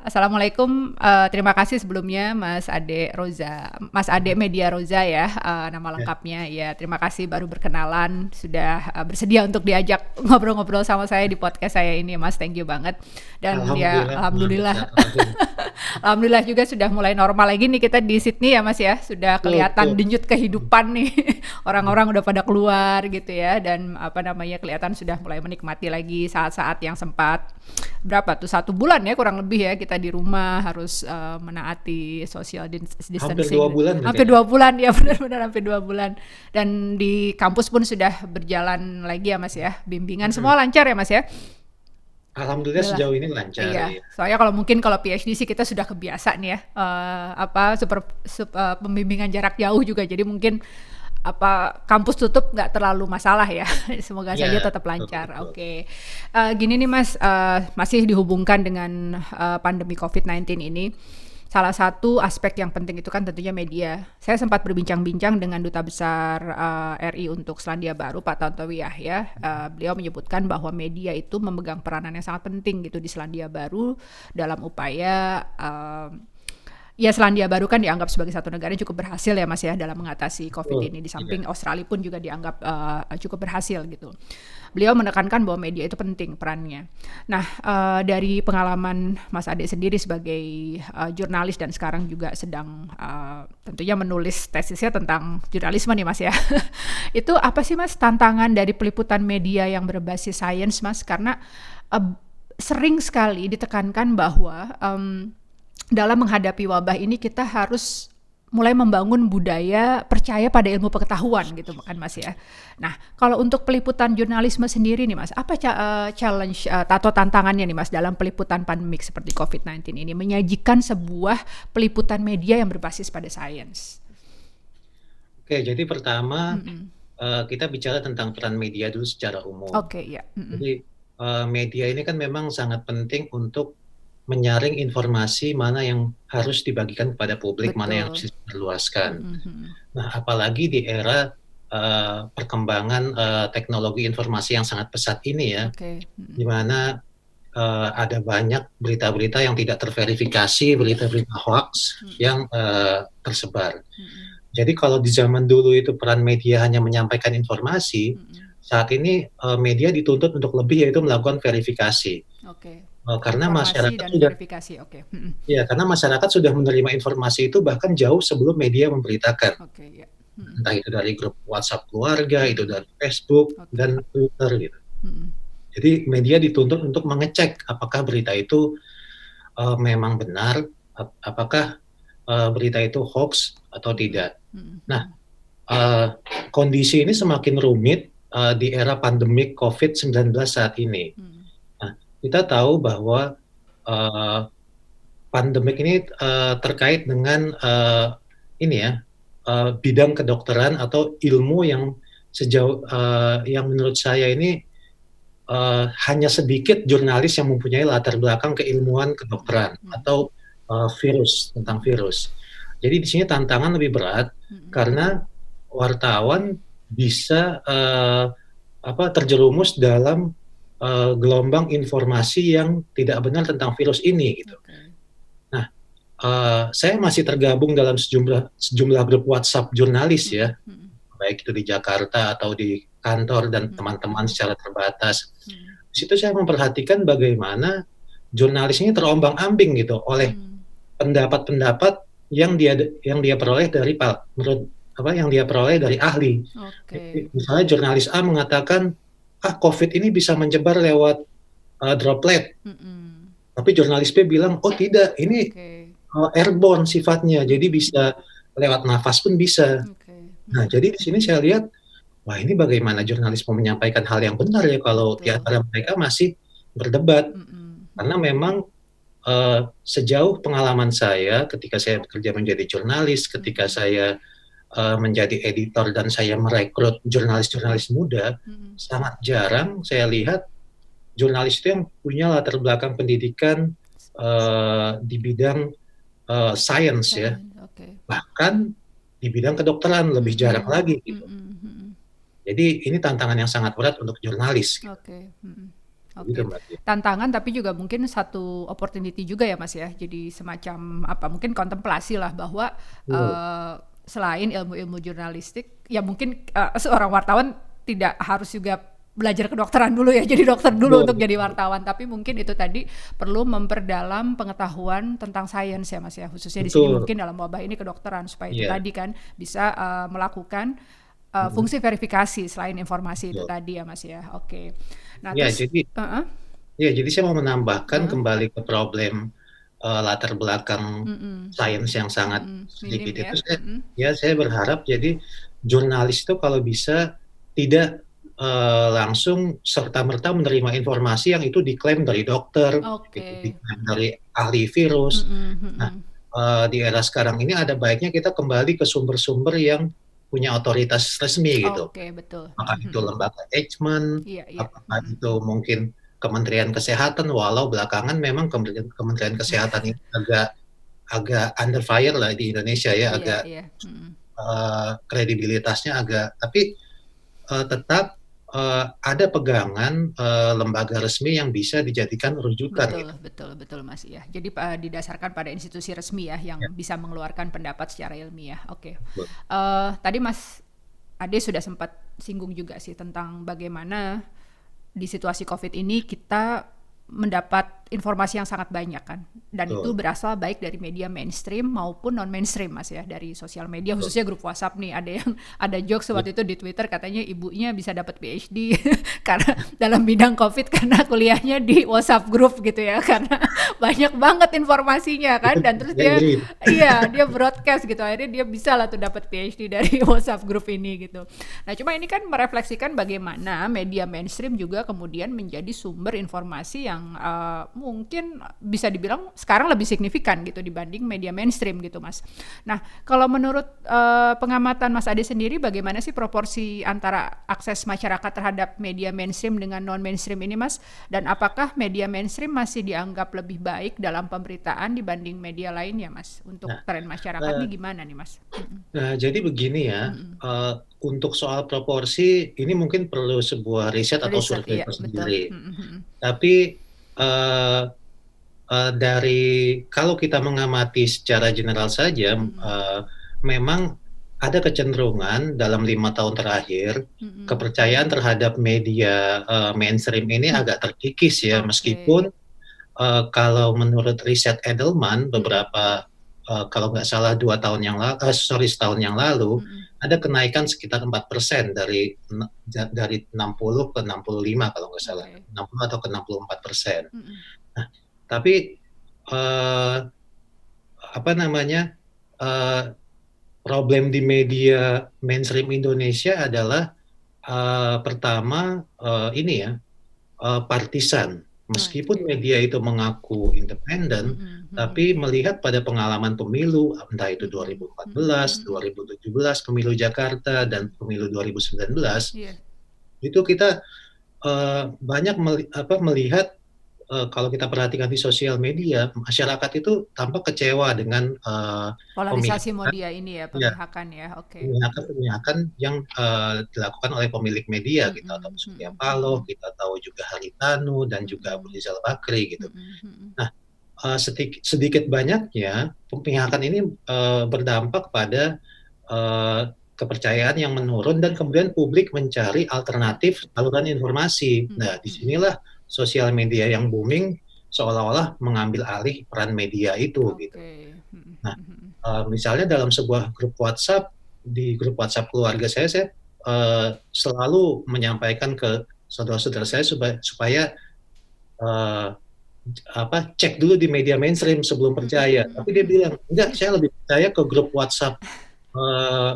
Assalamualaikum, terima kasih sebelumnya Mas Ade Media Roza ya, nama Ya, lengkapnya. Ya, terima kasih baru berkenalan, sudah bersedia untuk diajak ngobrol-ngobrol sama saya di podcast saya ini, Mas. Thank you banget. Dan ya, alhamdulillah aman dan alhamdulillah, sehat walafiat. alhamdulillah juga sudah mulai normal lagi nih kita di Sydney ya, Mas ya. Sudah Betul kelihatan betul. denyut kehidupan nih. Orang-orang udah pada keluar gitu ya, dan apa namanya kelihatan sudah mulai menikmati lagi saat-saat yang sempat berapa tuh 1 bulan ya kurang lebih ya kita di rumah harus menaati social Hampir 2 distancing. bulan ya, Hampir Kak, ya? 2 bulan ya benar-benar hampir 2 bulan. Dan di kampus pun sudah berjalan lagi ya Mas ya. Bimbingan Mhm. semua lancar ya Mas ya. Alhamdulillah Adalah sejauh ini lancar, iya, iya. soalnya kalau mungkin kalau PhD sih kita sudah kebiasa nih ya, apa pembimbingan jarak jauh juga. Jadi mungkin apa kampus tutup nggak terlalu masalah ya. Semoga Iya, saja tetap betul lancar. betul. Oke. Gini nih Mas, masih dihubungkan dengan pandemi COVID-19 ini. Salah satu aspek yang penting itu kan tentunya media. Saya sempat berbincang-bincang dengan Duta Besar RI untuk Selandia Baru, Pak Tontowi Yahya. Beliau menyebutkan bahwa media itu memegang peranan yang sangat penting gitu di Selandia Baru dalam upaya ya Selandia Baru kan dianggap sebagai satu negara yang cukup berhasil ya Mas ya dalam mengatasi COVID Betul, ini. Di iya. samping Australia pun juga dianggap cukup berhasil gitu. Beliau menekankan bahwa media itu penting perannya. Nah, dari pengalaman Mas Ade sendiri sebagai jurnalis dan sekarang juga sedang tentunya menulis tesisnya tentang jurnalisme nih Mas ya. Itu apa sih Mas tantangan dari peliputan media yang berbasis sains Mas? Karena uh, sering sekali ditekankan bahwa dalam menghadapi wabah ini kita harus mulai membangun budaya percaya pada ilmu pengetahuan gitu kan Mas ya. Nah, kalau untuk peliputan jurnalisme sendiri nih Mas, apa challenge atau tantangannya nih Mas dalam peliputan pandemik seperti COVID-19 ini menyajikan sebuah peliputan media yang berbasis pada sains? Oke, jadi pertama, Mm-mm. kita bicara tentang peran media dulu secara umum. Oke, ya. Mm-mm. Jadi, media ini kan memang sangat penting untuk menyaring informasi mana yang harus dibagikan kepada publik, mana yang Betul. harus disebarluaskan. Mm-mm. Nah, apalagi di era, perkembangan, teknologi informasi yang sangat pesat ini ya, Oke. di Mm-mm. mana ada banyak berita-berita yang tidak terverifikasi, berita-berita hoax Mm-mm. yang tersebar. Mm-mm. Jadi kalau di zaman dulu itu peran media hanya menyampaikan informasi, Mm-mm. saat ini media dituntut untuk lebih yaitu melakukan verifikasi. Oke. Karena Informasi masyarakat dan sudah verifikasi. Oke. Mm-mm. ya karena masyarakat sudah menerima informasi itu bahkan jauh sebelum media memberitakan. Oke, ya. Mm-mm. Entah itu dari grup WhatsApp keluarga, itu Mm-mm. dari Facebook Oke. dan Twitter gitu. Mm-mm. Jadi media dituntut untuk mengecek apakah berita itu memang benar, apakah berita itu hoax atau Mm-mm. tidak. Nah, Mm-mm. uh, kondisi ini semakin rumit di era pandemik COVID-19 saat ini. Mm-mm. Nah, kita tahu bahwa uh, pandemik ini terkait dengan ini ya bidang kedokteran atau ilmu yang sejauh yang menurut saya ini hanya sedikit jurnalis yang mempunyai latar belakang keilmuan Mm-mm. kedokteran Mm-mm. atau virus tentang Mm-mm. virus. Jadi di sini tantangan lebih berat Mm-mm. karena wartawan bisa terjerumus dalam gelombang informasi yang tidak benar tentang virus ini gitu. Oke. Nah, saya masih tergabung dalam sejumlah sejumlah grup WhatsApp jurnalis Mm-mm. ya, Mm-mm. baik itu di Jakarta atau di kantor dan Mm-mm. teman-teman Mm-mm. secara terbatas. Mm-mm. Di situ saya memperhatikan bagaimana jurnalis ini terombang-ambing gitu oleh Mm. pendapat-pendapat yang dia peroleh dari menurut yang dia peroleh dari ahli. Oke. Misalnya jurnalis A mengatakan, COVID ini bisa menyebar lewat droplet. Mm-mm. Tapi jurnalis B bilang, oh tidak, ini Oke. airborne sifatnya, jadi Mm-mm. bisa lewat nafas pun bisa. Oke. Nah, Mm-mm. jadi di sini saya lihat, wah ini bagaimana jurnalis mau menyampaikan hal yang benar ya kalau di Betul. antara mereka masih berdebat. Mm-mm. Karena Mm-mm. memang sejauh pengalaman saya ketika saya bekerja menjadi jurnalis, ketika Mm-mm. saya menjadi editor dan saya merekrut jurnalis-jurnalis muda, Mm-mm. sangat jarang saya lihat jurnalis itu yang punya latar belakang pendidikan di bidang sains ya, Sayang. Oke. bahkan di bidang kedokteran lebih jarang Mm-mm. lagi gitu. Mm-mm. Mm-mm. Jadi ini tantangan yang sangat berat untuk jurnalis. Gitu. Oke. Mm-mm. gitu Oke. Mbak. Tantangan tapi juga mungkin satu opportunity juga ya Mas ya. Jadi semacam apa mungkin kontemplasi lah bahwa Betul, selain ilmu-ilmu jurnalistik ya mungkin seorang wartawan tidak harus juga belajar kedokteran dulu ya jadi dokter dulu untuk betul, jadi betul, wartawan tapi mungkin itu tadi perlu memperdalam pengetahuan tentang sains ya Mas ya khususnya di sini betul, mungkin dalam wabah ini kedokteran supaya itu iya, tadi kan bisa melakukan mhm, fungsi verifikasi selain informasi itu betul. tadi ya Mas ya. Oke. Nah Iya, terus jadi saya mau menambahkan heeh, kembali ke problem, latar belakang mhm, sains yang sangat minim sedikit ya, itu saya berharap jadi jurnalis itu kalau bisa tidak, langsung serta-merta menerima informasi yang itu diklaim dari dokter, itu oke, diklaim dari ahli virus. mhm Nah, mhm, di era sekarang ini ada baiknya kita kembali ke sumber-sumber yang punya otoritas resmi gitu. oke betul, Apakah itu mhm, lembaga Eijkman, iya iya, apakah itu mungkin Kementerian Kesehatan, walau belakangan memang Kementerian Kementerian Kesehatan ini agak agak under fire lah di Indonesia ya, iya agak, iya, kredibilitasnya agak tapi, tetap, ada pegangan, lembaga resmi yang bisa dijadikan rujukan betul gitu. betul betul Mas, iya. Jadi didasarkan pada institusi resmi ya Ya, yang bisa mengeluarkan pendapat secara ilmiah, oke. betul. Tadi Mas Ade sudah sempat singgung juga sih tentang bagaimana di situasi COVID ini kita mendapat informasi yang sangat banyak kan dan itu Betul, berasal baik dari media mainstream maupun non mainstream Mas ya dari sosial media betul. khususnya grup WhatsApp nih ada yang ada jokes Ya, waktu itu di Twitter katanya ibunya bisa dapat PhD karena dalam bidang COVID karena kuliahnya di WhatsApp grup gitu ya karena banyak banget informasinya itu kan dan terus saya dia iri. iya dia broadcast gitu akhirnya dia bisa lah tuh dapat PhD dari WhatsApp grup ini gitu. Nah, cuma ini kan merefleksikan bagaimana media mainstream juga kemudian menjadi sumber informasi yang mungkin bisa dibilang sekarang lebih signifikan gitu dibanding media mainstream gitu, Mas. Nah, kalau menurut pengamatan Mas Ade sendiri bagaimana sih proporsi antara akses masyarakat terhadap media mainstream dengan non mainstream ini, Mas? Dan apakah media mainstream masih dianggap lebih baik dalam pemberitaan dibanding media lainnya, Mas? Untuk Nah, tren masyarakat eee nih gimana nih, Mas? jadi begini ya, untuk soal proporsi ini mungkin perlu sebuah riset atau Riset, survei iya betul. tersendiri. Tapi, eee dari kalau kita mengamati secara general saja, memang ada kecenderungan dalam 5 tahun terakhir, kepercayaan terhadap media, mainstream ini agak terkikis ya, Oke. meskipun, kalau menurut riset Edelman beberapa, kalau nggak salah 2 tahun yang sorry setahun yang lalu, ada kenaikan sekitar 4% dari 60 ke 65 kalau nggak salah, Oke. 60 atau ke 64%. Nah, tapi, eee, apa namanya, eee, problem di media mainstream Indonesia adalah, pertama, ini ya, partisan. Meskipun Oke. media itu mengaku independen, Mhm mhm. tapi melihat pada pengalaman pemilu, entah itu Mhm 2014, mhm. 2017, pemilu Jakarta, dan pemilu 2019, Iya. itu kita, banyak melihat, kalau kita perhatikan di sosial media, masyarakat itu tampak kecewa dengan, Polarisasi pemihakan media ini ya, ya, pemihakan ya, oke. pemihakan yang, dilakukan oleh pemilik media gitu, atau Mhm Surya mhm Paloh, mhm. kita tahu juga Haritanu dan juga Abu Mhm. Rizal Bakri gitu. Mhm mhm. Nah, sedikit banyaknya pemihakan ini, berdampak pada, kepercayaan yang menurun dan kemudian publik mencari Ya, alternatif betul. saluran informasi. Nah, Mhm di mhm. sinilah sosial media yang booming seolah-olah mengambil alih peran media itu gitu. Oke. Mhm Nah, mhm mhm. misalnya dalam sebuah grup WhatsApp, di grup WhatsApp keluarga saya, selalu menyampaikan ke saudara-saudara saya supaya, eee, cek dulu di media mainstream sebelum Mhm percaya. mhm Tapi dia mhm. bilang, "Enggak, saya lebih percaya ke grup WhatsApp, eee,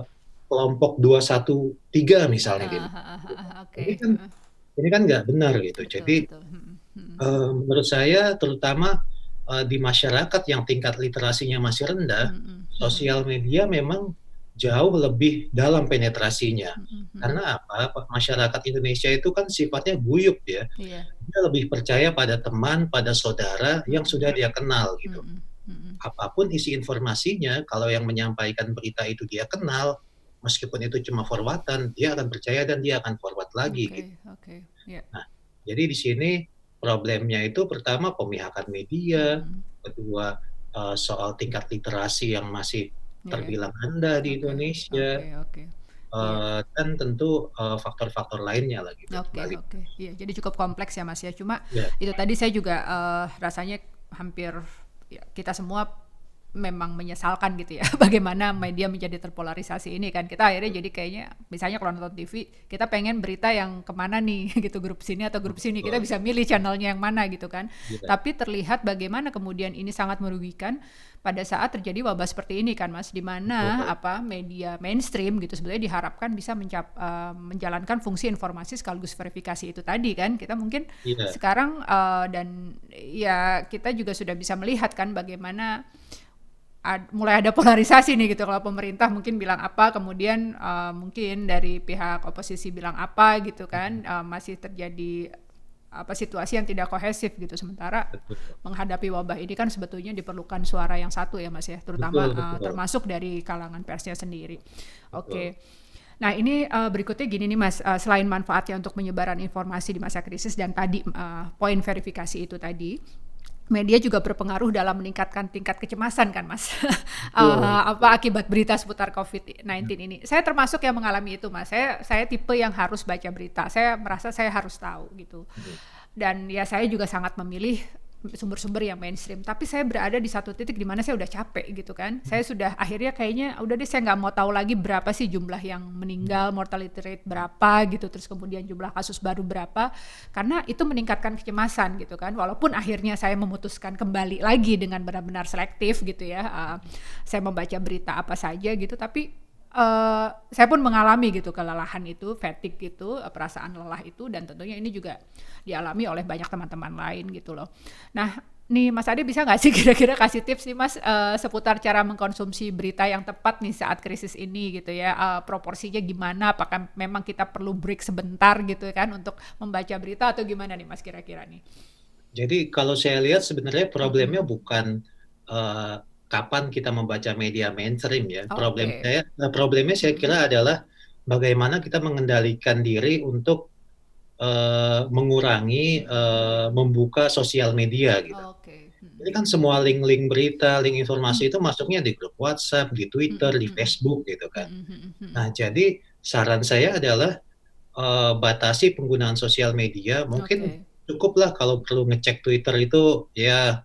kelompok 213," misalnya Heeh gitu. heeh heeh, oke, Ini kan heeh. ini kan nggak benar gitu. Betul Jadi, betul. Mhm mhm. menurut saya terutama, di masyarakat yang tingkat literasinya masih rendah, Mhm mhm. sosial media memang jauh lebih dalam penetrasinya. Mhm mhm. Karena apa, masyarakat Indonesia itu kan sifatnya guyup ya, Iya. dia lebih percaya pada teman, pada saudara yang Mhm. sudah dia kenal gitu. Mhm mhm. Apapun isi informasinya, kalau yang menyampaikan berita itu dia kenal, meskipun itu cuma forward-an, dia akan percaya dan dia akan forward lagi gitu. Oke oke. Ya. Nah, jadi di sini, problemnya itu pertama pemihakan media, Mhm. kedua soal tingkat literasi yang masih Iya ya. terbilang rendah di Oke. Indonesia, Oke oke. Iya. dan tentu faktor-faktor lainnya lah gitu Oke kembali. oke. Iya, jadi cukup kompleks ya, Mas, ya. Cuma Ya, itu tadi saya juga, rasanya hampir ya kita semua memang menyesalkan gitu ya, bagaimana media menjadi terpolarisasi ini kan. Kita akhirnya jadi kayaknya misalnya kalau nonton TV, kita pengen berita yang kemana nih gitu, grup sini atau grup sini. Kita betul. bisa milih channelnya yang mana gitu kan. Iya, Tapi terlihat bagaimana kemudian ini sangat merugikan pada saat terjadi wabah seperti ini kan, Mas, di mana betul. media mainstream gitu sebenarnya diharapkan bisa menjalankan fungsi informasi sekaligus verifikasi itu tadi kan. Kita mungkin Iya, sekarang dan ya kita juga sudah bisa melihat kan bagaimana mulai ada polarisasi nih gitu, kalau pemerintah mungkin bilang apa, kemudian mungkin dari pihak oposisi bilang apa gitu kan, masih terjadi situasi yang tidak kohesif gitu. Sementara betul. menghadapi wabah ini kan sebetulnya diperlukan suara yang satu ya, Mas, ya, terutama Betul betul termasuk dari kalangan persnya sendiri. betul. Oke. Nah ini, berikutnya gini nih, Mas, selain manfaatnya untuk penyebaran informasi di masa krisis dan tadi, poin verifikasi itu tadi, media juga berpengaruh dalam meningkatkan tingkat kecemasan kan, Mas, Betul betul. akibat berita seputar COVID-19 ini. Saya termasuk yang mengalami itu, Mas. Saya tipe yang harus baca berita. Saya merasa saya harus tahu gitu. Mhm. Dan ya saya juga sangat memilih sumber-sumber yang mainstream. Tapi saya berada di satu titik di mana saya udah capek gitu kan. Saya sudah akhirnya kayaknya udah deh saya nggak mau tahu lagi berapa sih jumlah yang meninggal, mortality rate berapa gitu, terus kemudian jumlah kasus baru berapa. Karena itu meningkatkan kecemasan gitu kan. Walaupun akhirnya saya memutuskan kembali lagi dengan benar-benar selektif gitu ya. Saya membaca berita apa saja gitu, tapi saya pun mengalami gitu kelelahan itu, fatigue gitu, perasaan lelah itu, dan tentunya ini juga dialami oleh banyak teman-teman lain gitu loh. Nah, nih Mas Ade bisa nggak sih kira-kira kasih tips nih Mas, seputar cara mengkonsumsi berita yang tepat nih saat krisis ini gitu ya, proporsinya gimana? Apakah memang kita perlu break sebentar gitu kan untuk membaca berita atau gimana nih Mas kira-kira nih? Jadi kalau saya lihat sebenarnya problemnya Mhm. bukan, kapan kita membaca media mainstream ya, Oke. problemnya saya Mhm. kira adalah bagaimana kita mengendalikan diri untuk, mengurangi, membuka sosial media gitu. Oke. Ini Mhm. kan semua link-link berita, link Mhm. informasi itu masuknya di grup WhatsApp, di Twitter, Mhm di mhm. Facebook gitu kan. Mhm mhm mhm. Nah jadi saran saya adalah batasi penggunaan sosial media, mungkin Oke. cukuplah kalau perlu ngecek Twitter itu ya,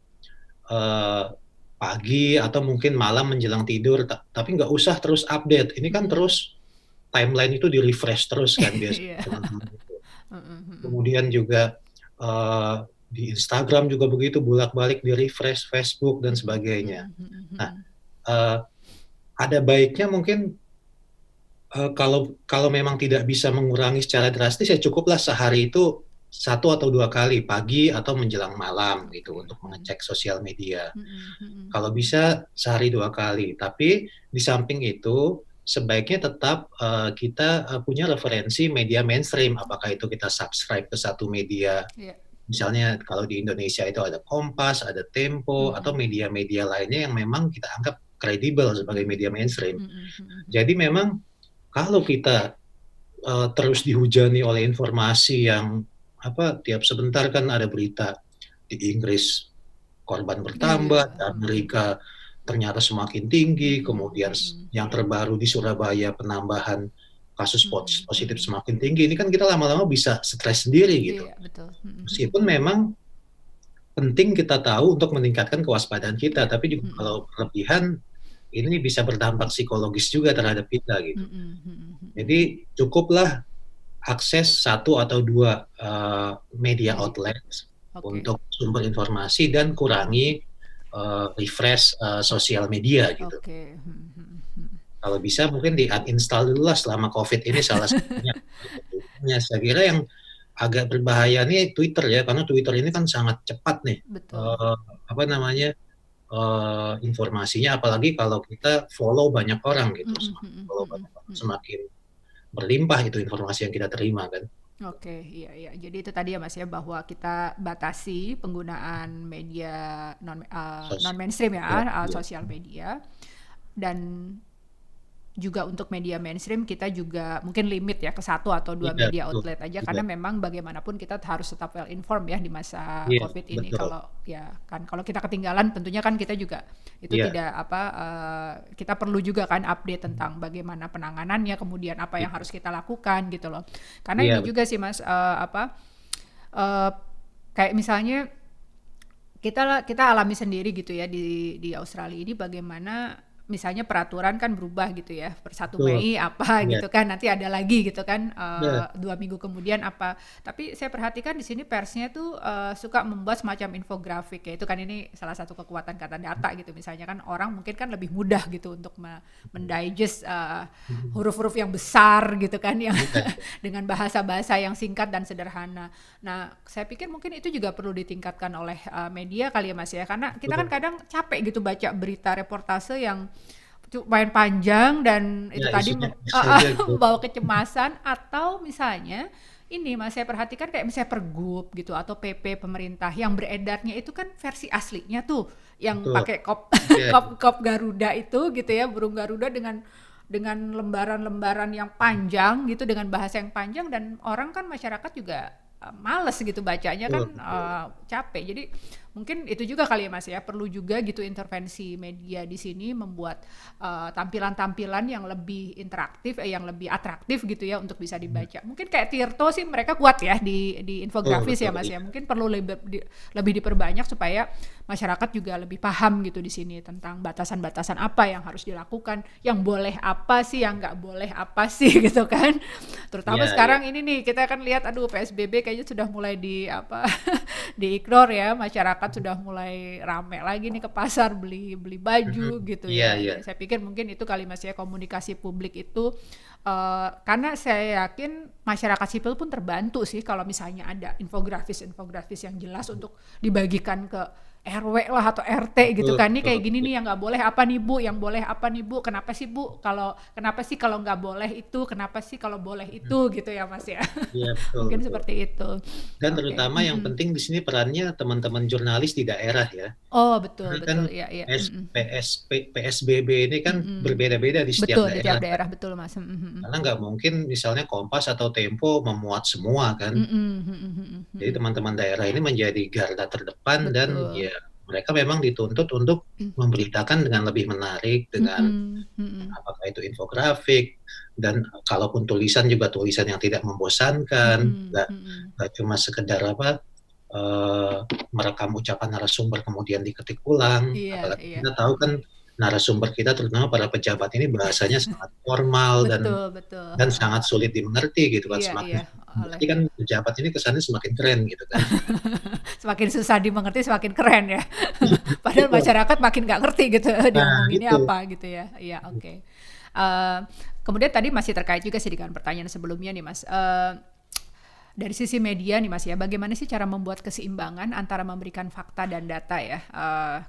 eee, pagi atau mungkin malam menjelang tidur, tapi nggak usah terus update. Ini kan Mhm. terus timeline itu di-refresh terus kan biasanya Iya. teman-teman itu. Mhm mhm. Kemudian juga, eee, di Instagram juga begitu, bolak-balik di-refresh, Facebook dan Mhm sebagainya. mhm mhm Nah, mhm. eee, ada baiknya mungkin kalau kalau memang tidak bisa mengurangi secara drastis, ya cukuplah sehari itu satu atau 2 kali, pagi atau menjelang malam gitu, Oke. untuk Mhm. mengecek sosial media. Mhm mhm. Kalau bisa sehari 2 kali, tapi di samping itu sebaiknya tetap, kita, punya referensi media mainstream, apakah itu kita subscribe ke satu media, Iya. misalnya kalau di Indonesia itu ada Kompas, ada Tempo, atau Mhm. media-media lainnya yang memang kita anggap kredibel sebagai Mhm. media mainstream. Mhm mhm mhm. Jadi memang kalau kita terus dihujani oleh informasi yang tiap sebentar kan ada berita di Inggris korban Iya. bertambah, di Mhm. Amerika ternyata semakin tinggi, Mhm kemudian mhm. yang terbaru di Surabaya penambahan kasus Mhm positif mhm. semakin tinggi. Ini kan kita lama-lama bisa stres sendiri gitu. Iya, betul. Mhm mhm Meskipun mhm. memang penting kita tahu untuk meningkatkan kewaspadaan kita, Iya. tapi juga kalau Mhm. berlebihan ini bisa berdampak psikologis juga terhadap kita gitu. Mhm mhm mhm. Jadi cukuplah akses satu atau 2 media Media. outlet Oke. untuk sumber informasi dan kurangi, refresh, sosial media gitu. Oke. Mhm mhm mhm. Kalau bisa mungkin di-uninstall dululah selama Covid ini salah satunya. Saya kira yang agak berbahaya nih Twitter ya, karena Twitter ini kan sangat cepat nih, Betul. eee, apa namanya, informasinya, apalagi kalau kita follow banyak orang gitu, Mhm semakin mhm follow mhm banyak orang mhm. semakin berlimpah itu informasi yang kita terima kan. Oke, iya iya. Jadi itu tadi ya Mas ya, bahwa kita batasi penggunaan media non Sos non mainstream ya, sosial media. sosial media dan juga untuk media mainstream kita juga mungkin limit ya ke satu atau dua Iya, media betul. outlet aja, Juga. karena memang bagaimanapun kita harus tetap well informed ya di masa Iya, COVID ini. betul. Kalau ya kan kalau kita ketinggalan tentunya kan kita juga itu Iya, tidak apa kita perlu juga kan update tentang bagaimana penanganannya, kemudian apa yang iya, harus kita lakukan gitu loh. Karena iya, ini juga sih Mas apa eh, kayak misalnya kita alami sendiri gitu ya di Australia ini bagaimana misalnya peraturan kan berubah gitu ya per 1 betul. Mei apa Iya, gitu kan nanti ada lagi gitu kan iya, 2 minggu kemudian apa, tapi saya perhatikan di sini persnya tuh suka membuat semacam infografik ya, itu kan ini salah satu kekuatan kata data gitu, misalnya kan orang mungkin kan lebih mudah gitu untuk mendigest mhm, huruf-huruf yang besar gitu kan yang iya, dengan bahasa-bahasa yang singkat dan sederhana. Nah, saya pikir mungkin itu juga perlu ditingkatkan oleh media kali ya Mas ya, karena kita kan betul. kadang capek gitu baca berita reportase yang lumayan panjang dan itu Ya, tadi isunya saja gitu. membawa kecemasan, atau misalnya ini Mas saya perhatikan kayak misalnya Pergub gitu atau PP pemerintah yang beredarnya itu kan versi aslinya tuh yang Betul. pakai kop Iya, kop Garuda itu gitu ya, burung Garuda dengan lembaran-lembaran yang panjang gitu dengan bahasa yang panjang, dan orang kan masyarakat juga males gitu bacanya kan betul, betul. capek. Jadi mungkin itu juga kali ya Mas ya, perlu juga gitu intervensi media di sini membuat tampilan-tampilan yang lebih interaktif, yang lebih atraktif gitu ya untuk bisa Mhm, dibaca. Mungkin kayak Tirto sih mereka kuat ya di betul, infografis ya betul, Mas ya. iya. Mungkin perlu lebih diperbanyak supaya masyarakat juga lebih paham gitu di sini tentang batasan-batasan apa yang harus dilakukan, yang boleh apa sih, yang nggak boleh apa sih gitu kan. Terutama Iya, iya. sekarang ini nih kita kan lihat aduh PSBB kayaknya sudah mulai di apa diignore ya, masyarakat sudah mulai rame lagi nih ke pasar beli beli Mhm, baju gitu iya, ya. iya. Jadi saya pikir mungkin itu kali Mas ya, komunikasi publik itu karena saya yakin masyarakat sipil pun terbantu sih kalau misalnya ada infografis-infografis yang jelas untuk dibagikan ke RW lah atau RT gitu Betul, kan, nih betul, kayak gini iya. nih yang nggak boleh apa nih Bu, yang boleh apa nih Bu, kenapa sih kalau nggak boleh itu, kenapa sih kalau boleh Mhm, itu gitu ya Mas ya. iya, betul, Mungkin betul. seperti itu. Dan Oke. terutama yang Mm-mm. penting di sini perannya teman-teman jurnalis di daerah ya. Oh betul Karena kan betul, iya iya. Mm-mm. PSBB ini kan Mm-mm. berbeda-beda di setiap Betul di daerah tiap kan. daerah betul Mas. Mm-mm. Karena nggak mungkin misalnya Kompas atau Tempo memuat semua kan. Mm-mm. Mm-mm. Jadi Mm-mm. teman-teman daerah ini menjadi garda terdepan dan Betul. ya mereka memang dituntut untuk memberitakan dengan lebih menarik, dengan Mm-mm. Mm-mm. apakah itu infografik, dan kalaupun tulisan juga tulisan yang tidak membosankan, Mm-mm. Mm-mm. nggak cuma sekedar apa, eee, merekam ucapan narasumber kemudian diketik ulang. Iya Apalagi iya. kita tahu kan narasumber kita terutama para pejabat ini bahasanya sangat formal Betul betul. dan sangat sulit dimengerti gitu kan, Iya semakin iya. Oleh berarti kan pejabat ini kesannya semakin keren gitu kan. semakin susah dimengerti semakin keren ya. Padahal Betul. masyarakat makin nggak ngerti gitu dia Nah ngomonginnya itu. apa gitu ya. Iya oke. Eh, Kemudian tadi masih terkait juga sih dengan pertanyaan sebelumnya nih Mas. Dari sisi media nih Mas ya, bagaimana sih cara membuat keseimbangan antara memberikan fakta dan data ya?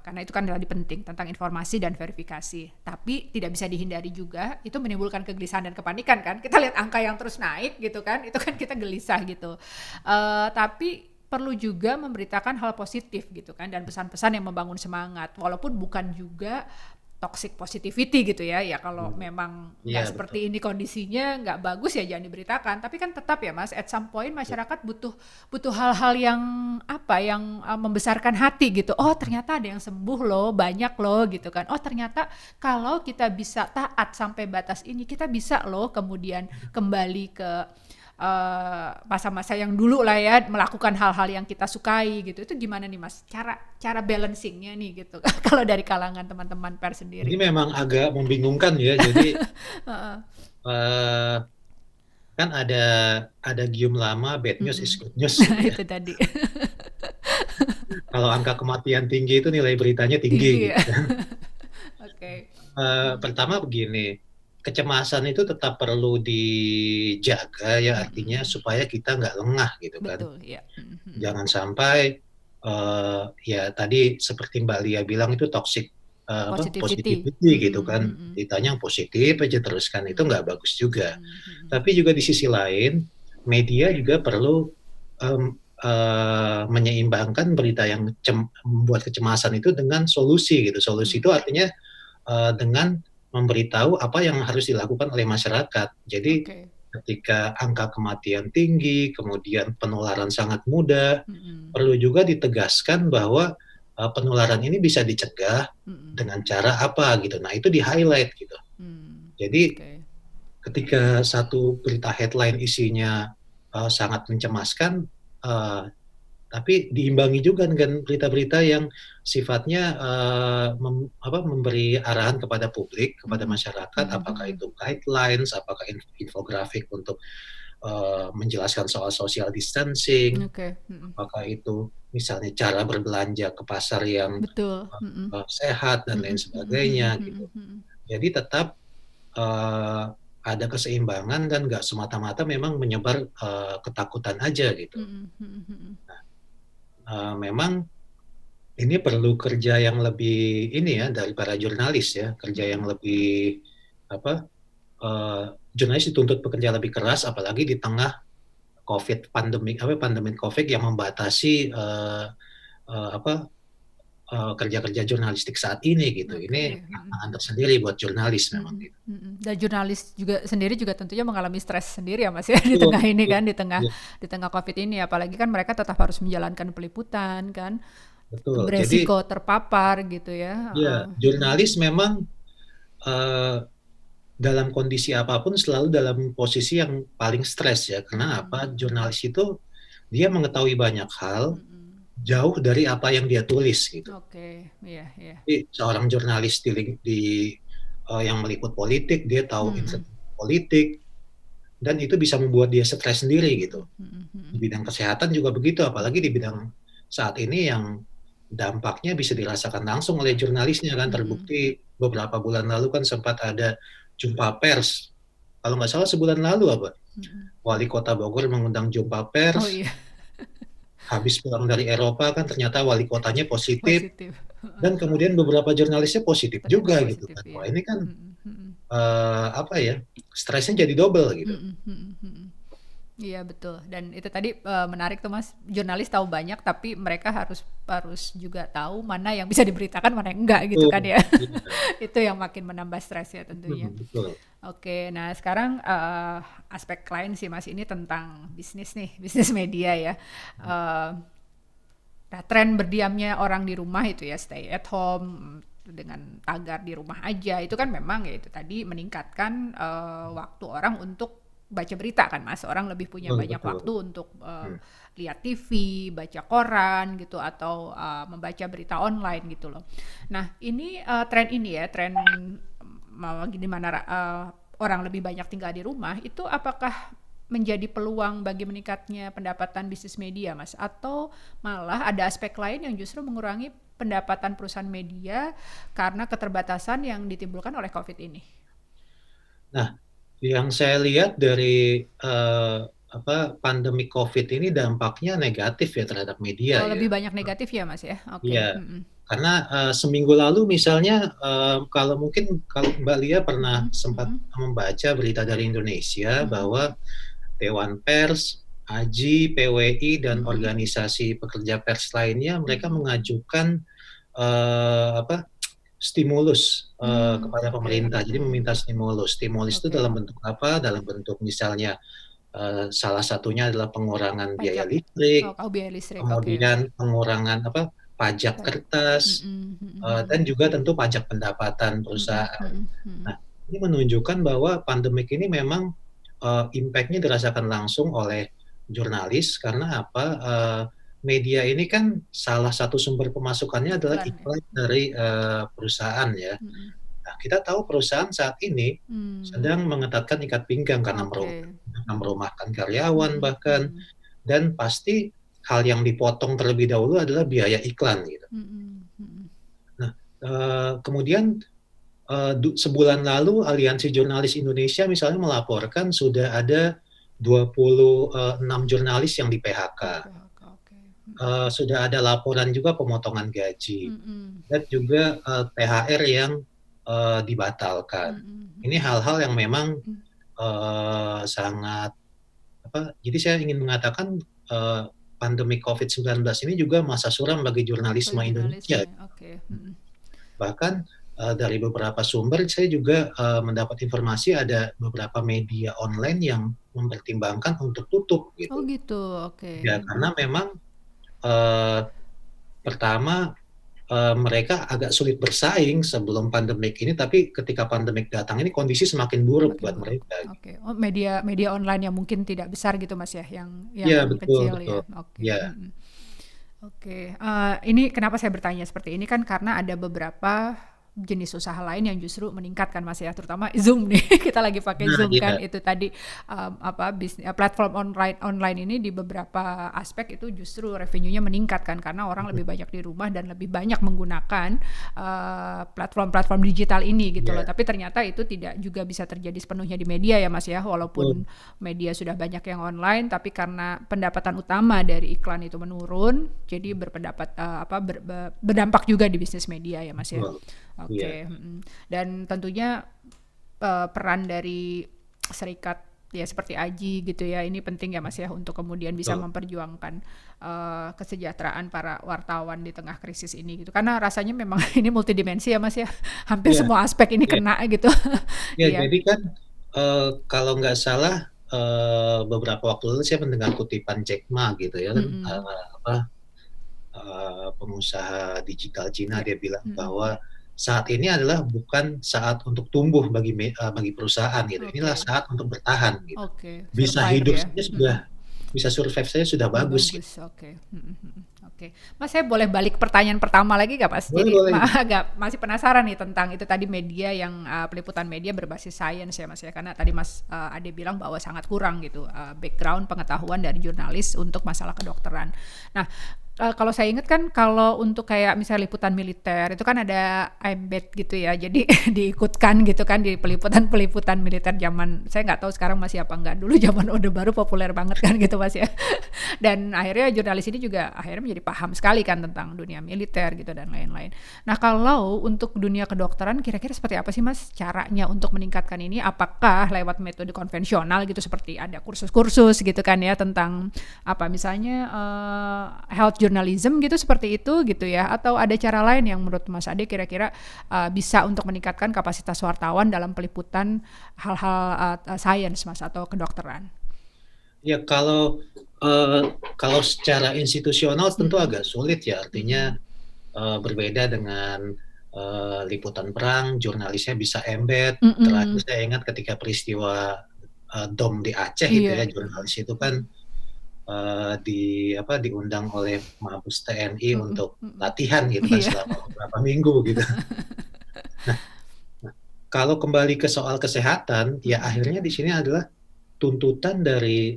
Karena itu kan tadi penting tentang informasi dan verifikasi. Tapi tidak bisa dihindari juga, itu menimbulkan kegelisahan dan kepanikan kan. Kita lihat angka yang terus naik gitu kan, itu kan kita gelisah gitu. Tapi perlu juga memberitakan hal positif gitu kan, dan pesan-pesan yang membangun semangat. Walaupun bukan juga toxic positivity gitu ya, ya kalau memang Iya nggak betul. seperti ini kondisinya nggak bagus ya jangan diberitakan, tapi kan tetap ya Mas at some point masyarakat butuh butuh hal-hal yang apa yang membesarkan hati gitu, oh ternyata ada yang sembuh loh, banyak loh gitu kan, oh ternyata kalau kita bisa taat sampai batas ini kita bisa loh kemudian kembali ke masa-masa yang dulu lah ya, melakukan hal-hal yang kita sukai gitu. Itu gimana nih Mas cara cara balancingnya nih gitu kalau dari kalangan teman-teman pers Ini sendiri. memang agak membingungkan ya. Jadi eh, kan ada gium lama bad news is Mm-mm. good news Nah gitu ya. itu tadi Kalau angka kematian tinggi itu nilai beritanya tinggi tinggi ya. gitu kan. Oke. Pertama begini, kecemasan itu tetap perlu dijaga ya artinya Mm-mm. supaya kita nggak lengah gitu kan. Betul ya. Mm-mm. Jangan sampai ya tadi seperti Mbak Lia bilang itu toxic apa Positivity. positivity gitu Mm-mm. kan. Mm-mm. Ditanya yang positif aja teruskan itu nggak bagus juga. Mm-mm. Tapi juga di sisi lain, media juga perlu menyeimbangkan berita yang membuat kecemasan itu dengan solusi gitu. Solusi itu artinya dengan memberitahu apa yang harus dilakukan oleh masyarakat. Jadi Oke. ketika angka kematian tinggi, kemudian penularan sangat mudah, Mhm. perlu juga ditegaskan bahwa penularan ini bisa dicegah Mhm. dengan cara apa gitu. Nah, itu di-highlight gitu. Jadi Oke. ketika satu berita headline isinya sangat mencemaskan, tapi diimbangi juga dengan berita-berita yang sifatnya memberi arahan kepada publik, kepada Mhm. masyarakat, Mhm apakah mhm. itu guidelines, apakah infografik untuk menjelaskan soal social distancing, Oke. Mhm. apakah itu misalnya cara berbelanja ke pasar yang Betul. Mhm. sehat dan lain Mhm mhm mhm sebagainya gitu. mhm mhm. Jadi tetap ada keseimbangan dan nggak semata-mata memang menyebar ketakutan aja gitu. Mhm mhm mhm. Memang ini perlu kerja yang lebih ini ya dari para jurnalis ya, kerja yang Mhm. lebih apa, jurnalis dituntut bekerja lebih keras apalagi di tengah pandemi Covid yang membatasi, apa, kerja-kerja jurnalistik saat ini gitu. Ini Oke. Mhm. tantangan tersendiri buat jurnalis memang Mhm gitu. mhm. Dan jurnalis juga sendiri juga tentunya mengalami stres sendiri ya, Mas, ya, di Betul tengah ini betul, kan, iya, di tengah Covid ini, apalagi kan mereka tetap harus menjalankan peliputan kan, betul. Jadi beresiko terpapar gitu ya, ya heeh, mhm. jurnalis memang, eee, dalam kondisi apapun selalu dalam posisi yang paling stres ya. Karena Mhm apa, mhm. jurnalis itu dia mengetahui banyak hal Mhm. jauh dari apa yang dia tulis gitu. Oke, iya iya. Jadi seorang jurnalis yang meliput politik, dia tahu Mhm. insight politik dan itu bisa membuat dia stres sendiri gitu. Mhm mhm Di mhm. bidang kesehatan juga begitu, apalagi di Mhm. bidang saat ini yang dampaknya bisa dirasakan langsung oleh jurnalisnya kan. Mhm. Terbukti beberapa bulan lalu kan sempat ada jumpa pers, kalau nggak salah sebulan lalu apa, Mhm. wali kota Bogor mengundang jumpa Oh pers, iya, habis pulang dari Eropa kan ternyata wali kotanya positif, positif, heeh, dan kemudian beberapa jurnalisnya positif ternyata juga gitu positif, kan. Wah iya. ini kan, Mhm mhm. apa ya, stresnya jadi double gitu. Mhm mhm mhm. Iya betul, dan itu tadi, menarik tuh Mas, jurnalis tahu banyak tapi mereka harus harus juga tahu mana yang bisa diberitakan, mana yang enggak gitu kan Betul, ya. iya, Itu yang makin menambah stres ya tentunya. betul. Oke, nah sekarang, aspek lain sih Mas, ini tentang bisnis nih, bisnis media ya. Eee, nah tren berdiamnya orang di rumah itu ya, stay at home, dengan tagar di rumah aja, itu kan memang ya itu tadi meningkatkan, waktu orang untuk baca berita kan Mas, orang lebih punya Betul banyak betul. waktu untuk, Mhm, lihat TV, baca koran gitu, atau, membaca berita online gitu loh. Nah ini, tren ini ya, tren di mana orang lebih banyak tinggal di rumah, itu apakah menjadi peluang bagi meningkatnya pendapatan bisnis media, Mas? Atau malah ada aspek lain yang justru mengurangi pendapatan perusahaan media karena keterbatasan yang ditimbulkan oleh Covid ini? nah, yang saya lihat dari, pandemi Covid ini dampaknya negatif ya terhadap media Oh, lebih ya. banyak negatif ya, Mas, ya? Oke, Iya, mhm. karena, seminggu lalu misalnya, kalau Mbak Lia pernah Mhm sempat mhm. membaca berita dari Indonesia Mhm. bahwa Dewan Pers, AJI, PWI, dan Mhm. organisasi pekerja pers lainnya mereka Mhm. mengajukan, apa, stimulus, kepada Oke. pemerintah. Jadi Mhm. meminta stimulus. Stimulus itu Oke. dalam bentuk apa? Dalam bentuk misalnya, salah satunya adalah pengurangan biaya Pajak. listrik, Oh, biaya listrik, oke. kemudian pengurangan apa, pajak Pajak. kertas, Mhm mhm mhm. dan juga tentu pajak pendapatan Mhm perusahaan. mhm mhm. Nah, ini menunjukkan bahwa pandemik ini memang, impact-nya dirasakan langsung oleh jurnalis karena apa, media ini kan salah satu sumber pemasukannya adalah Iklan ya? iklan dari, perusahaan ya. Mhm. Nah, kita tahu perusahaan saat ini Mmm. sedang mengetatkan ikat pinggang karena Oke. merumahkan karyawan Mhm bahkan, mhm. dan pasti hal yang dipotong terlebih dahulu adalah biaya iklan gitu. Mhm mhm. Nah, kemudian, sebulan lalu Aliansi Jurnalis Indonesia misalnya melaporkan sudah ada 26 jurnalis yang di-PHK, Di-PHK, oke. Mhm. sudah ada laporan juga pemotongan gaji Mhm. dan juga, THR yang, dibatalkan. Mhm Ini mhm. hal-hal yang memang, Mmm. sangat jadi saya ingin mengatakan, pandemi Covid-19 ini juga masa suram bagi jurnalisme Bagi Indonesia. jurnalisme, oke. Mhm. Bahkan, dari beberapa sumber saya juga mendapat informasi ada beberapa media online yang mempertimbangkan untuk tutup Oh gitu. gitu, oke. Ya karena memang eee, pertama, mereka agak sulit bersaing sebelum pandemik ini, tapi ketika pandemik datang ini kondisi semakin buruk Semakin buat buruk. mereka. Oke. Oh, media media online yang mungkin tidak besar gitu Mas ya, Iya yang betul kecil betul. ya. Oke. Iya, Mhm. Oke, ini kenapa saya bertanya seperti ini kan karena ada beberapa jenis usaha lain yang justru meningkat kan Mas ya, terutama Zoom nih, kita lagi pakai nah Zoom kan, iya, itu tadi, platform online online ini di beberapa aspek itu justru revenue-nya meningkat kan, karena orang lebih banyak di rumah dan lebih banyak menggunakan, platform-platform digital ini gitu loh. iya, Tapi ternyata itu tidak juga bisa terjadi sepenuhnya di media ya Mas ya, betul. walaupun media sudah banyak yang online, tapi karena pendapatan utama dari iklan itu menurun, jadi berdampak juga di bisnis media ya Mas ya. Betul, iya. Oke, dan tentunya peran dari serikat ya seperti AJI gitu ya, ini penting ya Mas ya untuk kemudian bisa Betul. memperjuangkan kesejahteraan para wartawan di tengah krisis ini gitu. Karena rasanya memang ini multidimensi ya Mas ya, hampir Iya semua aspek ini iya kena gitu. iya, Iya. jadi kan, kalau nggak salah, beberapa waktu lalu saya mendengar kutipan Jack Ma gitu ya kan, Mm-mm. apa, pengusaha digital Cina Ya. dia bilang Mm-mm. bahwa saat ini adalah bukan saat untuk tumbuh bagi perusahaan gitu, inilah Oke. saat untuk bertahan gitu. Oke, Bisa survive hidup ya. saja sudah bisa survive saja sudah Udah bagus gitu. bagus, oke. Oke. Mas, saya boleh balik pertanyaan pertama lagi nggak, Mas? Boleh Jadi boleh. agak masih penasaran nih tentang itu tadi media yang peliputan media berbasis sains ya, Mas ya. Karena tadi Mas Ade bilang bahwa sangat kurang gitu background pengetahuan dari jurnalis untuk masalah kedokteran. Nah, kalau saya ingat kan kalau untuk kayak misalnya liputan militer itu kan ada embed gitu ya, jadi diikutkan gitu kan di peliputan-peliputan militer zaman saya nggak tahu sekarang masih apa nggak, dulu zaman Orde Baru populer banget kan gitu Mas ya. Dan akhirnya jurnalis ini juga akhirnya menjadi paham sekali kan tentang dunia militer gitu dan lain-lain. Nah kalau untuk dunia kedokteran kira-kira seperti apa sih Mas caranya untuk meningkatkan ini? Apakah lewat metode konvensional gitu seperti ada kursus-kursus gitu kan ya tentang apa misalnya health journalism gitu seperti itu gitu ya, atau ada cara lain yang menurut Mas Ade kira-kira bisa untuk meningkatkan kapasitas wartawan dalam peliputan hal-hal sains Mas atau kedokteran? Ya kalau secara institusional tentu Mm-mm. agak sulit ya, artinya, Mm-mm. berbeda dengan, liputan perang, jurnalisnya bisa embed. Terakhir Mm-mm. saya ingat ketika peristiwa, DOM di Aceh itu Iya ya, itu. jurnalis itu kan, Mm-mm. diundang oleh Mabes TNI Mm-mm. untuk Mm-mm. latihan gitu kan Iya. selama beberapa minggu gitu. Nah nah, kalau kembali ke soal kesehatan, ya Mm-mm. akhirnya di sini adalah tuntutan dari,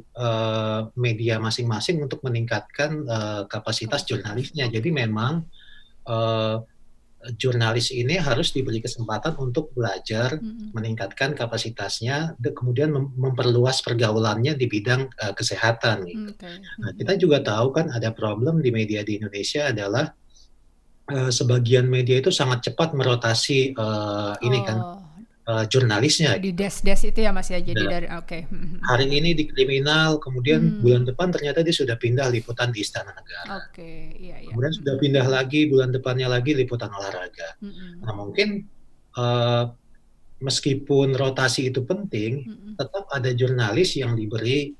media masing-masing untuk meningkatkan, kapasitas Kapasitas, jurnalisnya. Jadi oke. memang, eee, jurnalis ini harus diberi kesempatan untuk belajar, Mm-mm. meningkatkan kapasitasnya, kemudian memperluas pergaulannya di bidang, kesehatan gitu. Oke. Nah, Mm-mm. kita juga tahu kan ada problem di media di Indonesia adalah, sebagian media itu sangat cepat merotasi, ini kan, Oh, jurnalisnya di gitu. des-des itu ya Mas ya, jadi Nah, dari oke. hari ini di kriminal, kemudian bulan Hmm. depan ternyata dia sudah pindah liputan di Istana Negara. Oke, iya iya. Kemudian sudah pindah lagi, bulan depannya lagi liputan olahraga. Mm-mm. Nah, mungkin, eee, meskipun rotasi itu penting, Mm-mm. tetap ada jurnalis yang diberi,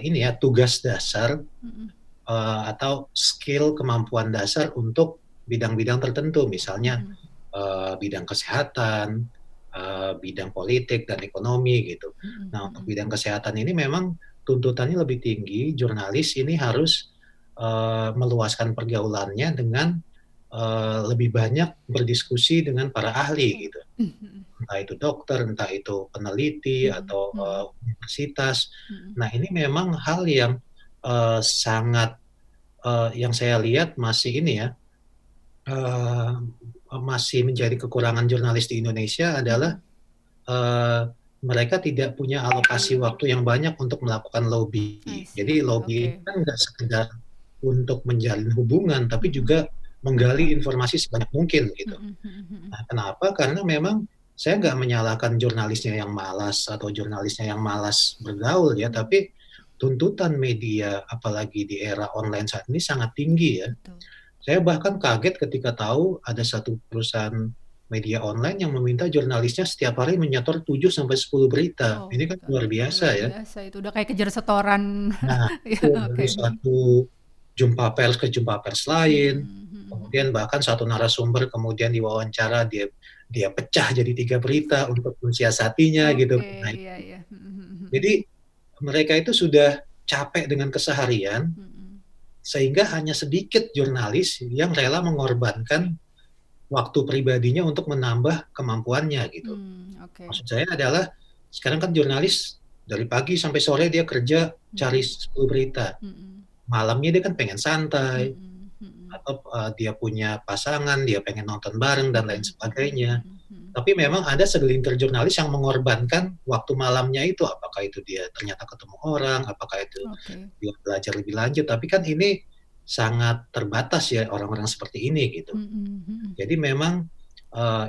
ini ya, tugas dasar, Mm-mm. atau skill kemampuan dasar untuk bidang-bidang tertentu. Misalnya, Mm-mm. bidang kesehatan, bidang politik dan ekonomi gitu. Mm-mm. Nah, untuk Mm-mm. bidang kesehatan ini memang tuntutannya lebih tinggi, jurnalis ini harus, meluaskan pergaulannya dengan, lebih banyak berdiskusi dengan para ahli gitu. Mm-mm. Entah itu dokter, entah itu peneliti Mm-mm. atau, Mm-mm. universitas. Mm-mm. Nah, ini memang hal yang, sangat, yang saya lihat masih ini ya, eee, masih menjadi kekurangan jurnalis di Indonesia adalah, Mm-mm. eee, mereka tidak punya alokasi waktu yang banyak untuk melakukan lobby. I Jadi see, lobby oke. kan nggak sekedar untuk menjalin hubungan, tapi Mm-mm. juga menggali informasi sebanyak mungkin gitu. Mm-mm. Mm-mm. Nah, kenapa? Karena memang saya nggak menyalahkan jurnalisnya yang malas atau jurnalisnya yang malas bergaul ya, Mm-mm. tapi tuntutan media apalagi di era online saat ini sangat tinggi ya. Betul. Saya bahkan kaget ketika tahu ada satu perusahaan, media online yang meminta jurnalisnya setiap hari menyetor 7 sampai 10 berita. Oh Ini my kan God, luar luar biasa ya. biasa itu, udah kayak kejar setoran. Nah, Ya, itu oke. dari satu jumpa pers ke jumpa pers lain, Mhm, mhm, mhm. kemudian bahkan satu narasumber kemudian diwawancara dia dia pecah jadi 3 berita untuk mensiasatinya gitu. Oke, Nah, iya iya. Mhm, mhm, mhm. jadi mereka itu sudah capek dengan keseharian Mhm. sehingga hanya sedikit jurnalis yang rela mengorbankan waktu pribadinya untuk menambah kemampuannya gitu. Oke. Maksud saya adalah sekarang kan jurnalis dari pagi sampai sore dia kerja cari Mhm, 10 berita. mhm, Malamnya dia kan pengen santai mhm, mhm, atau, dia punya pasangan, dia pengen nonton bareng dan lain mhm, mhm, sebagainya. mhm, mhm. Tapi memang ada segelintir jurnalis yang mengorbankan waktu malamnya itu, apakah itu dia ternyata ketemu orang, apakah itu Oke. dia belajar lebih lanjut, tapi kan ini sangat terbatas ya orang-orang seperti ini gitu. Mhm, mhm, Jadi memang,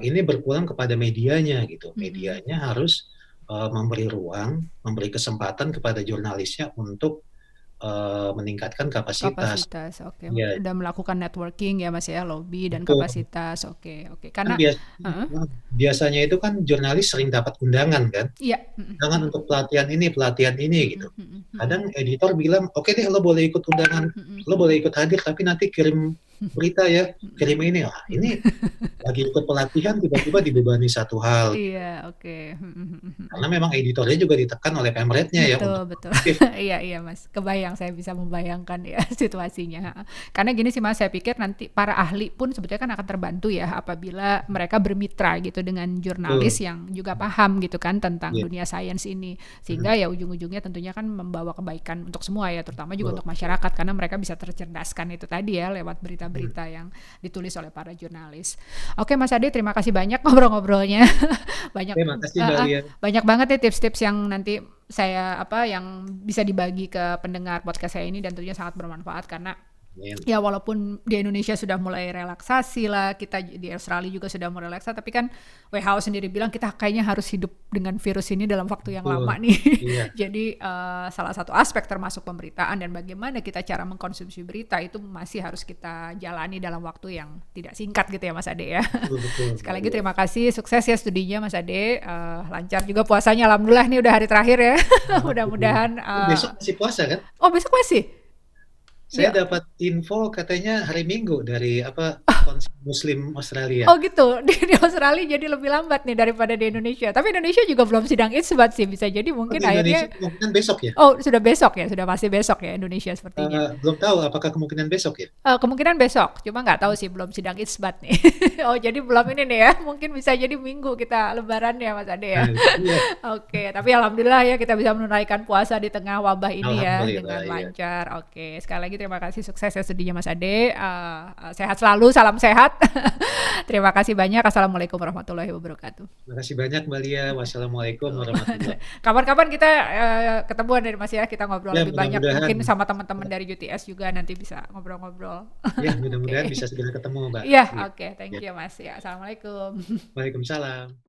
ini berpulang kepada medianya gitu. mhm. Medianya harus, memberi ruang, memberi kesempatan kepada jurnalisnya untuk, meningkatkan kapasitas. Kapasitas, oke. Iya, Udah melakukan networking ya, Mas, ya, lobby dan betul. kapasitas, oke oke. Kan Karena heeh, biasanya itu kan jurnalis sering dapat undangan kan, iya, mhm, undangan mhm, untuk pelatihan ini gitu. mhm, mhm, mhm, Kadang editor bilang, "Oke deh lo boleh ikut undangan, mhm, lo boleh ikut hadir tapi nanti kirim berita ya, kirim mhm, ini." Wah, mhm. ini lagi ikut pelatihan tiba-tiba dibebani satu hal. Iya, oke, mhm, mhm, mhm. Karena memang editornya juga ditekan oleh pemretnya ya untuk Betul betul. produktif. Iya iya, Mas, kebayang, saya bisa membayangkan ya situasinya, heeh. Karena gini sih, Mas, saya pikir nanti para ahli pun sebetulnya kan akan terbantu ya apabila mereka bermitra gitu dengan jurnalis Betul, yang juga paham gitu kan tentang iya, dunia sains ini. mhm, Sehingga ya ujung-ujungnya tentunya kan membawa kebaikan untuk semua ya, terutama juga betul untuk betul, masyarakat karena mereka bisa tercerdaskan itu tadi ya lewat mhm. berita-berita yang ditulis oleh para jurnalis. Oke, Mas Ade, terima kasih banyak ngobrol-ngobrolnya. Banyak Oke, makasih Mbak heeh, Lia. banyak banget nih tips-tips yang nanti saya apa, yang bisa dibagi ke pendengar podcast saya ini dan tentunya sangat bermanfaat karena Amin. ya walaupun di Indonesia sudah mulai relaksasi lah, kita di Australia juga sudah mulai relaksasi, tapi kan WHO sendiri bilang kita kayaknya harus hidup dengan virus ini dalam waktu yang Betul, lama nih. iya, Jadi salah satu aspek termasuk pemberitaan dan bagaimana kita cara mengkonsumsi berita itu masih harus kita jalani dalam waktu yang tidak singkat gitu ya, Mas Ade ya. betul betul Mbak Sekali lagi Lia. terima kasih, sukses ya studinya Mas Ade, lancar juga puasanya alhamdulillah nih udah hari terakhir ya. Alhamdulillah. Mudah-mudahan Kan besok masih puasa kan? oh besok masih? Saya Dia dapat info katanya hari Minggu dari apa, Konsul Muslim Australia. oh gitu, di Australia jadi lebih lambat nih daripada di Indonesia. Tapi Indonesia juga belum sidang isbat sih, bisa jadi Oh mungkin di Indonesia akhirnya kemungkinan besok ya? oh sudah besok ya, sudah pasti besok ya Indonesia sepertinya. Belum tahu apakah kemungkinan besok ya? Kemungkinan besok, cuma nggak tahu sih belum sidang isbat nih. Oh jadi belum ini nih ya, mungkin bisa jadi Minggu kita lebaran ya Mas Ade ya. Nah, iya, Oke, tapi alhamdulillah ya kita bisa menunaikan puasa di tengah wabah ini ya alhamdulillah, dengan iya. lancar. Oke, sekali lagi terima kasih, sukses ya studinya Mas Ade. Sehat selalu, salam sehat. Terima kasih banyak. Assalamualaikum warahmatullahi wabarakatuh. Terima kasih banyak Mbak Lia. Wassalamualaikum warahmatullahi. Kapan-kapan kita ketemuan dari Mas ya, kita ngobrol Ya lebih banyak. mudah-mudahan, Mungkin sama teman-teman dari UTS juga nanti bisa ngobrol-ngobrol. ya Oke. mudah-mudahan bisa segera ketemu Mbak Iya, Lia. oke. Thank Ya, you Mas. Ya, assalamualaikum. waalaikumsalam.